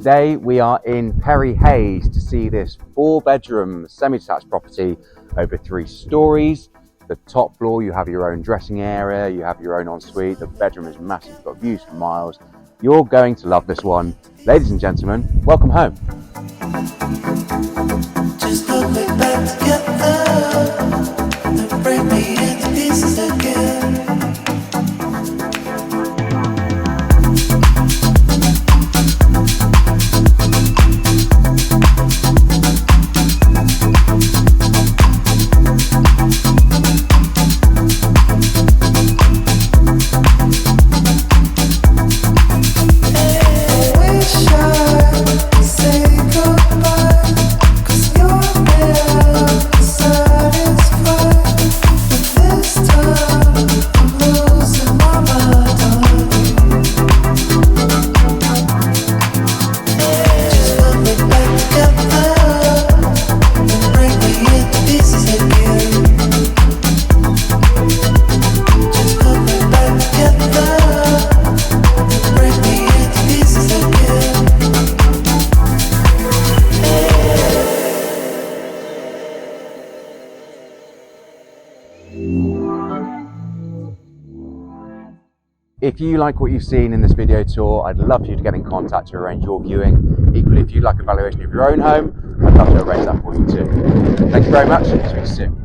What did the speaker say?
Today we are in Perry Hayes to see this 4-bedroom semi-detached property over 3 stories. The top floor, you have your own dressing area, you have your own ensuite. The bedroom is massive, you've got views for miles. You're going to love this one. Ladies and gentlemen, welcome home. Just put me back together and break me into pieces again. If you like what you've seen in this video tour, I'd love for you to get in contact to arrange your viewing. Equally, if you'd like a valuation of your own home, I'd love to arrange that for you too. Thank you very much, and speak soon.